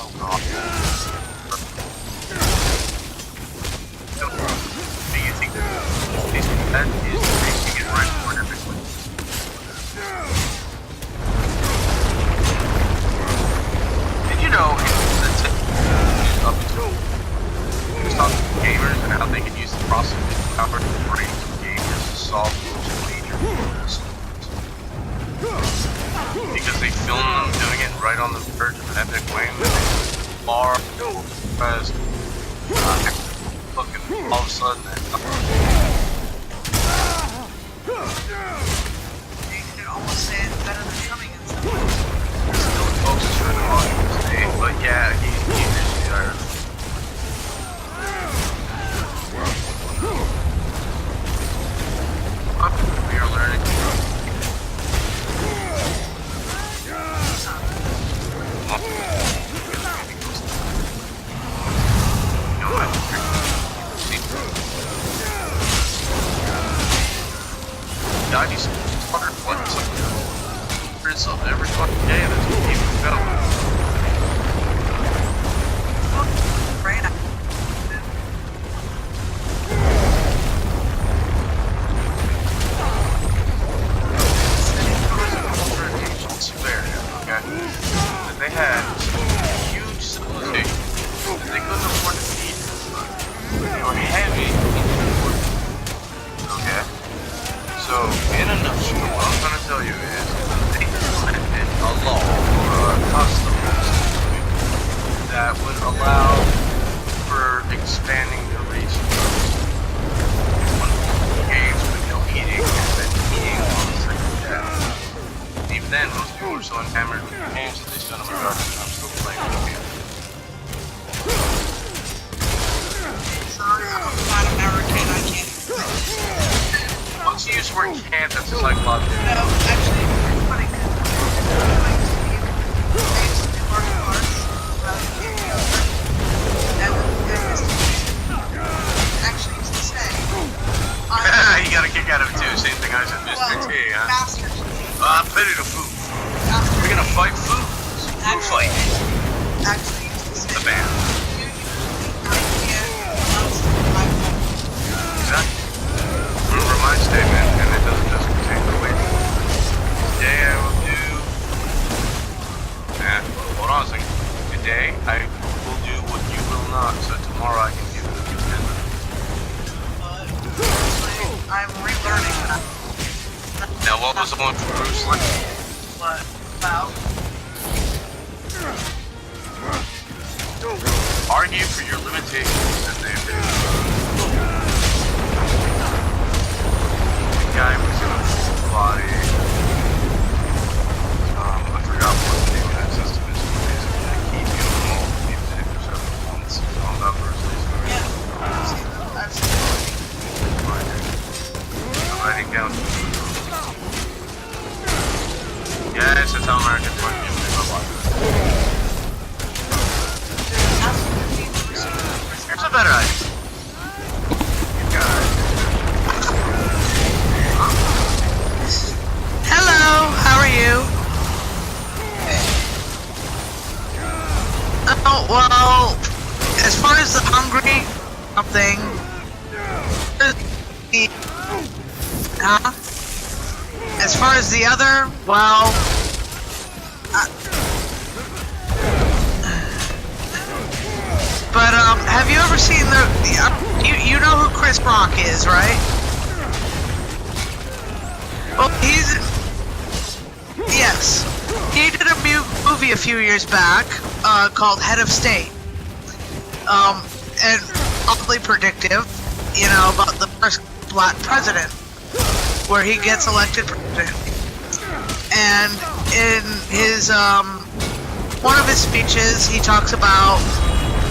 Oh god. Do you think that is racing it right toward everyone? Did you know up until we was talking to gamers and how they can use the processing power to brains of gamers to solve most major problems? Because they filmed them doing it right on the verge of an epic win, far fast, fucking all of a sudden, you could almost say it's better than coming in some ways. still closest for the audience today, but yeah, he really are. We are learning. God, he's fucking what? It's up every fucking day, and that's what people go. Right? Okay? And they had huge civilization. They couldn't afford to feed them. They were heavy. Okay? So, in a nutshell, what I'm gonna tell you is they implemented a law or a custom that would allow for expanding the reach of games with no eating and then eating on the second death. Even then, most people are so enamored with the games that they spend on the garbage and I'm still playing with the game. Sorry, I'm not American, I can't. Once you use the word can't, that's a psychological. No, actually, it's funny because I used to do martial arts and actually used to say, You got a kick out of it too. Same thing I said, Mr. T, huh? Master I'm ready to food. We're gonna fight food. Food fight. Actually used to say, The band. you idea amounts to 5 minutes. Exactly. Remember my statement, and it doesn't just pertain to weight. Today I will do. Hold on a second. Today I will do what you will not, so tomorrow I can give you what you cannot. I'm relearning that. Now, what was the one for Bruce Lee? What about? Argue for your limitations, and they do. The guy was in a full body. I forgot what the name of that system is. Basically, they keep you in all even if there's ever once on that person's. Yeah, I've seen that. I'm writing down. Yes, that's how Americans want to give me my life. Here's a better idea. You guys. Hello, how are you? Oh, well, as far as the hungry something, huh? As far as the other, well, but have you ever seen you know who Chris Rock is, right? Well, yes, he did a movie a few years back called Head of State, and oddly predictive, you know, about the first black president, where he gets elected president. And in his one of his speeches, he talks about,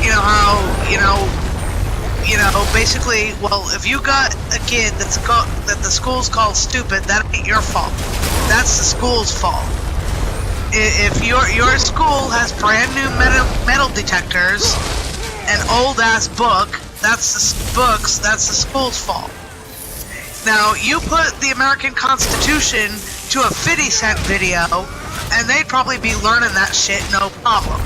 you know, how, basically, well, if you got a kid that the school's called stupid, that ain't your fault. That's the school's fault. If your school has brand new metal detectors, an old ass book, that's the school's fault. Now, you put the American Constitution to a 50 Cent video, and they'd probably be learning that shit no problem.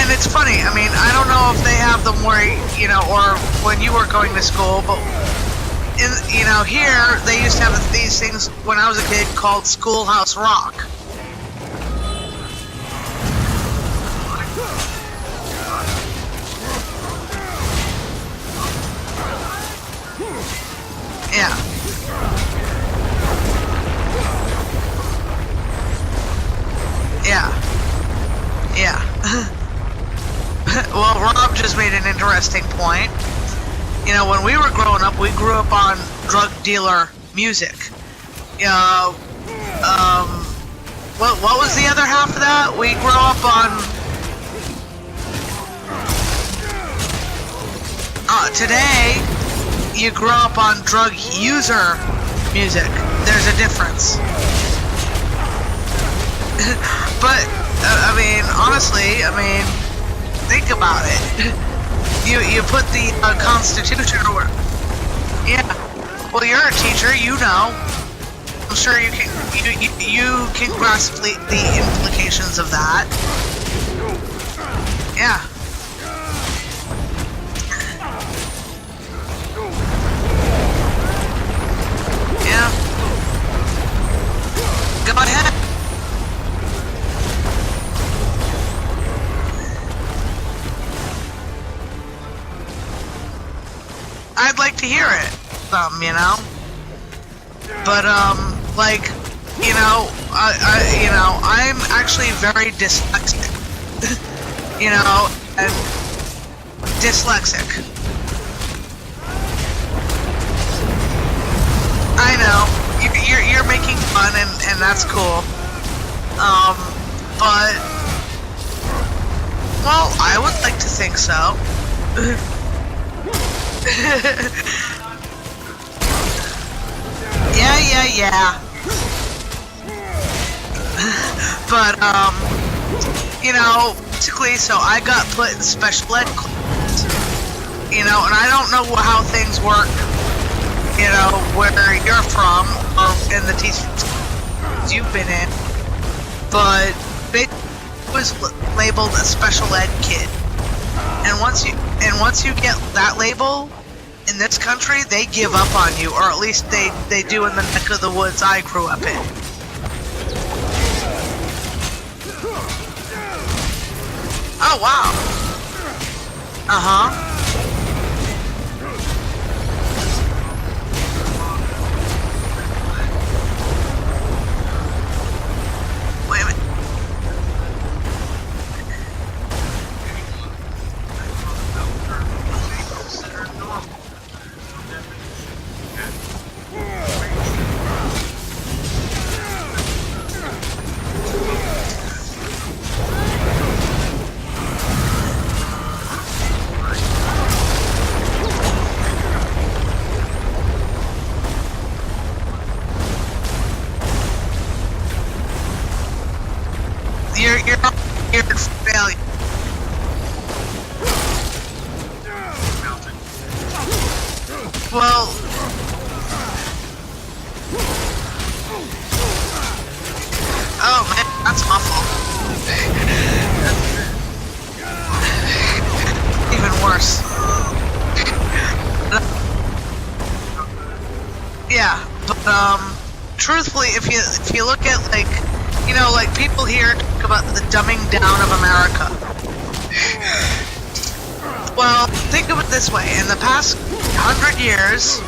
and it's funny. I mean, I don't know if they have them where or when you were going to school, but here they used to have these things when I was a kid called Schoolhouse Rock. Yeah. Yeah. Yeah. Well, Rob just made an interesting point. When we were growing up, we grew up on drug dealer music. What was the other half of that? We grew up on... today, you grew up on drug user music. There's a difference. But, honestly, think about it. You put the Constitution or... Yeah. Well, you're a teacher, you know. I'm sure you can grasp the implications of that. Yeah. Yeah. Go ahead. I'd like to hear it, but I'm actually very dyslexic, and dyslexic. I know you're making fun, and that's cool. But well, I would like to think so. Yeah. But, basically, so I got put in special ed class, and I don't know how things work, where you're from, or in the teachers you've been in, but it was labeled a special ed kid. And once you get that label, in this country, they give up on you, or at least they do in the neck of the woods I grew up in. Oh, wow. Uh-huh. Wait a minute. You're not here for failure. Well, oh man, that's awful. Even worse. Yeah, but truthfully, if you look at like people here talk about the dumbing down of America. Well, think of it this way: in the past 100 years,